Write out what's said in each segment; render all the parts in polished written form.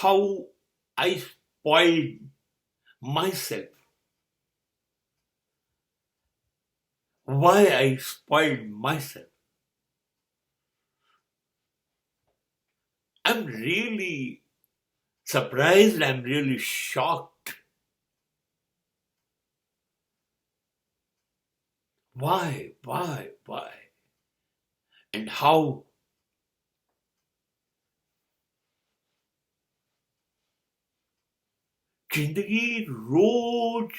how I spoiled myself. Why I spoiled myself. I'm really surprised. I'm really shocked. Why? And how જિંદગી રોજ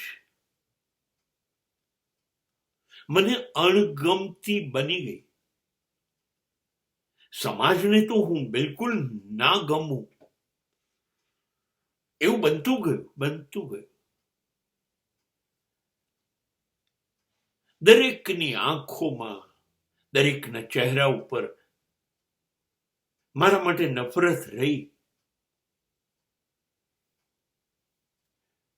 મને અણગમતી બની ગઈ. સમાજને તો હું બિલકુલ ના ગમું એવું બનતું ગયું. દરેકની આંખોમાં, દરેકના ચહેરા ઉપર મારા માટે નફરત રહી.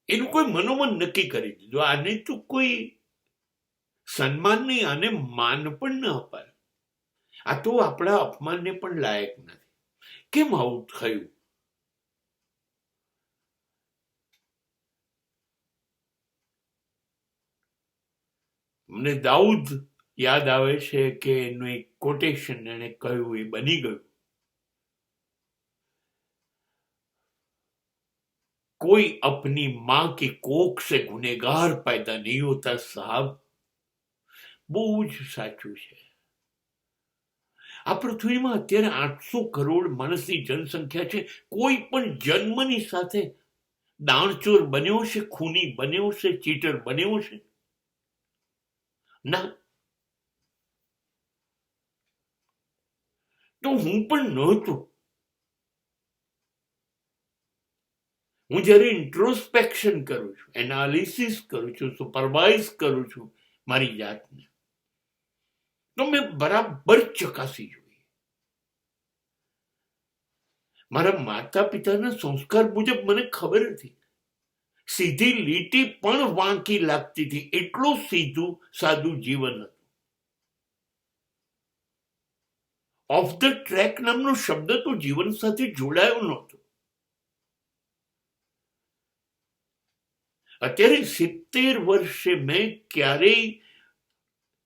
એનું કોઈ મનોમન નક્કી કરી દીધું, આને તો કોઈ સન્માન નહીં, આને માન પણ ન અપાય, આ તો આપણા અપમાનને પણ લાયક નથી. કેમ આવું થયું? મને દાઉદ યાદ આવે છે કે એનું એક કોટેશન એને કહ્યું, એ બની ગયું. कोई अपनी मां की कोख से गुनेगार पैदा नहीं होता साहब. બહુ જ સાચું છે. આ પૃથ્વીમાં અત્યારે 800 કરોડ માણસની જનસંખ્યા છે. કોઈ પણ જન્મની સાથે દાણચોર બન્યો છે, ખૂની બન્યો છે, ચીટર બન્યો છે? ના. તો હું પણ નહોતો. હું જ્યારે ઇન્ટ્રોસ્પેક્શન કરું છું, એનાલિસિસ કરું છું, સુપરવાઇઝ કરું છું મારી જાતને, તો મેં બરાબર ચકાસી જોઈએ. મારા માતા પિતાના સંસ્કાર મુજબ મને ખબર હતી, સીધી લીટી પણ વાંકી લાગતી હતી. એટલું સીધું સાદું જીવન હતું. ઓફ ધ ટ્રેક નામનો શબ્દ તો જીવન સાથે જોડાયો નહોતો. અત્યારે 70 વર્ષે મેં ક્યારેય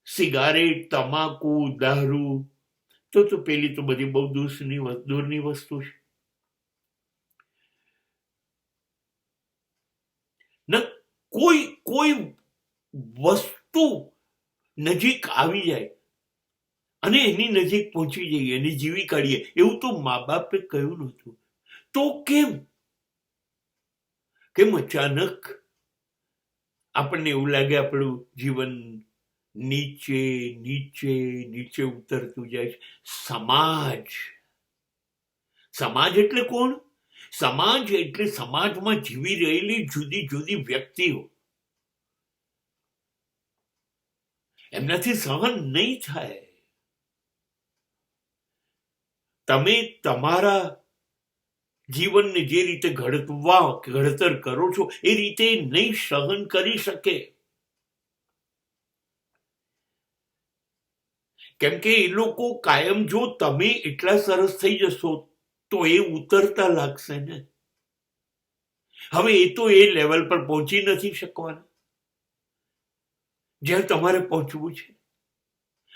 સિગારેટ, તમાકુ, દારૂ, તો પેલી તો બધી બહુ દૂરની વસ્તુ છે. કોઈ વસ્તુ નજીક આવી જાય અને એની નજીક પહોંચી જઈએ, એની જીવી કાઢીએ, એવું તો મા બાપે કહ્યું નહોતું. તો કેમ અચાનક આપણને એવું લાગે આપણું જીવન નીચે નીચે નીચે ઉતરતું જાય છે? સમાજ એટલે કોણ? સમાજ એટલે સમાજમાં જીવી રહેલી જુદી જુદી વ્યક્તિઓ. એમનાથી સહન નહીં થાય. તમે તમારા જીવનને જે રીતે ઘડતર કરો છો એ રીતે નહીં સહન કરી શકે. કેમ કે એ લોકો કાયમ, જો તમે એટલા સરસ થઈ જશો તો એ ઉતરતા લાગશે ને. હવે એ તો એ લેવલ પર પહોંચી નથી શકવાના જ્યાં તમારે પહોંચવું છે.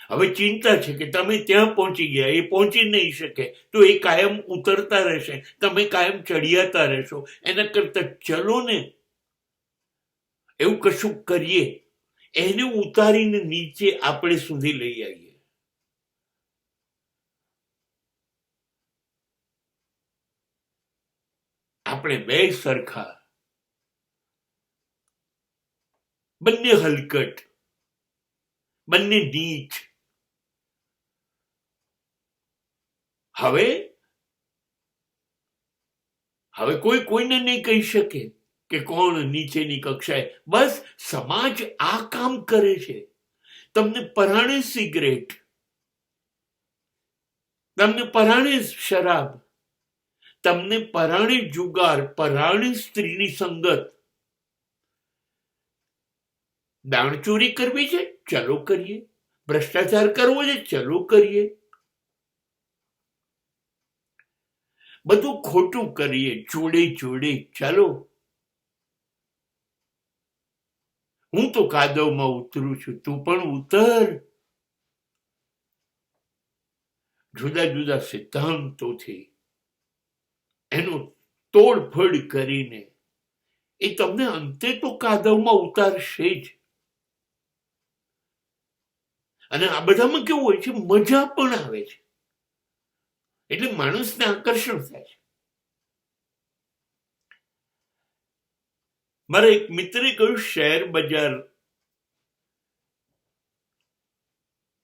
હવે ચિંતા છે કે તમે ત્યાં પહોંચી ગયા, એ પહોંચી નહીં શકે, તો એ કાયમ ઉતરતા રહેશે, તમે કાયમ ચડિયાતા રહેશો. એના કરતા ચલો ને, એવું કશું કરીએ, એને ઉતારીને નીચે આપણે સુધી લઈ આવીએ. આપણે બે સરખા, બંને હલકટ, બંને નીચ. હવે કોઈ કોઈને નહીં કહી શકે કે કોણ નીચેની કક્ષાએ. બસ સમાજ આ કામ કરે છે. તમને પરાણે સિગરેટ, તમને પરાણે શરાબ, તમને પરાણે જુગાર, પરાણે સ્ત્રીની સંગત. દાણચોરી કરવી છે, ચલો કરીએ. ભ્રષ્ટાચાર કરવો છે, ચલો કરીએ. બધું ખોટું કરીએ, જોડે જોડે ચાલો. હું તો કાદવમાં ઉતરું છું, તું પણ ઉતર. જુદા જુદા સિદ્ધાંતોથી એનો તોડફોડ કરીને એ તમને અંતે તો કાદવમાં ઉતારશે જ. અને આ બધામાં કેવું હોય છે, મજા પણ આવે છે, એટલે માણસને આકર્ષણ થાય છે. મારા એક મિત્રે કહ્યું, શેર બજાર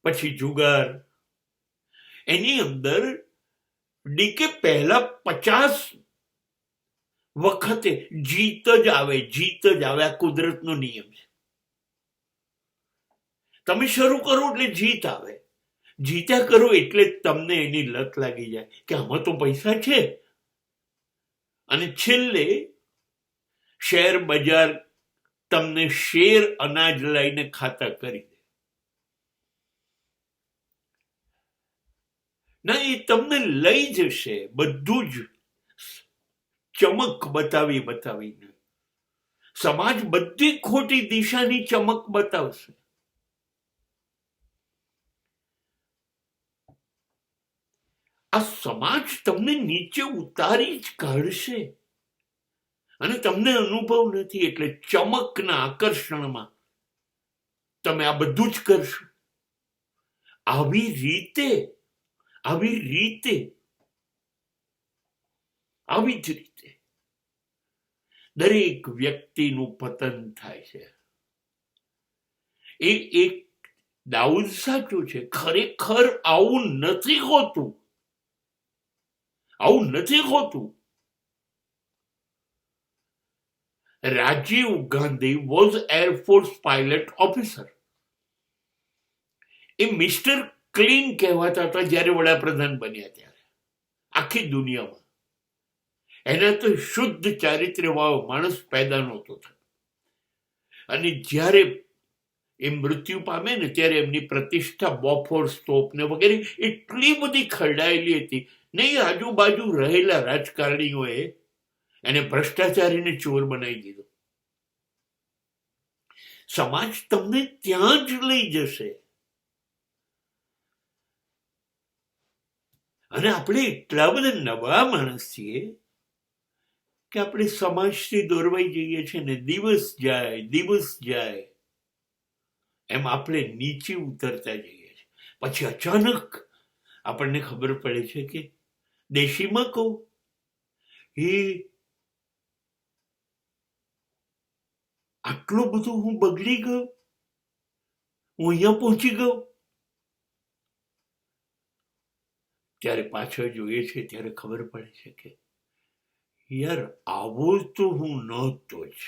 પછી જુગાર, એની અંદર ડીકે પહેલા 50 વખતે જીત જ આવે, જીત જ આવે. આ કુદરતનો નિયમ છે. તમે શરૂ કરો એટલે જીત આવે, જીત્યા કરો એટલે તમને એની લત લાગી જાય કે આમાં તો પૈસા છે. અને છેલ્લે શેર બજાર તમને શેર અનાજ લઈને ખાતા કરી દે. ના, એ તમને લઈ જશે બધું જ ચમક બતાવીને. સમાજ બધી ખોટી દિશાની ચમક બતાવશે. આ સમાજ તમને નીચે ઉતારી જ કાઢશે. અને તમને અનુભવ નથી એટલે ચમકના આકર્ષણમાં તમે આ બધું જ કરશો. આવી રીતે દરેક વ્યક્તિનું પતન થાય છે. એ એક દાઉદ સાચું છે. ખરેખર આવું નથી હોતું. Rajiv Gandhi was air force pilot officer. A mister clean કહેવાતા હતા જ્યારે વડાપ્રધાન બન્યા ત્યારે આખી દુનિયામાં. એના તો શુદ્ધ ચારિત્ર્ય વાળો માણસ પેદા નહોતો થયો. અને જ્યારે એ મૃત્યુ પામે ને ત્યારે એમની પ્રતિષ્ઠા બોફોર્સ તોપ ને વગેરે એટલી બધી ખરડાયેલી હતી ને, એ આજુબાજુ રહેલા રાજકારણીઓએ એને ભ્રષ્ટાચારીને ચોર બનાવી દીધો. સમાજ તમને ત્યાં જ લઈ જશે. અને આપણે એટલા બધા નબળા માણસ છીએ કે આપણે સમાજથી દોરવાઈ જઈએ છીએ ને દિવસ જાય એમ આપણે નીચે ઉતરતા જઈએ છીએ. પછી અચાનક આપણને ખબર પડે છે કે દેશીમાં કહું, આટલું બધું હું બગડી ગયો, હું અહીંયા પહોંચી ગયો. ત્યારે પાછળ જોઈએ છે ત્યારે ખબર પડે છે કે યાર આવો તો હું નહોતો જ.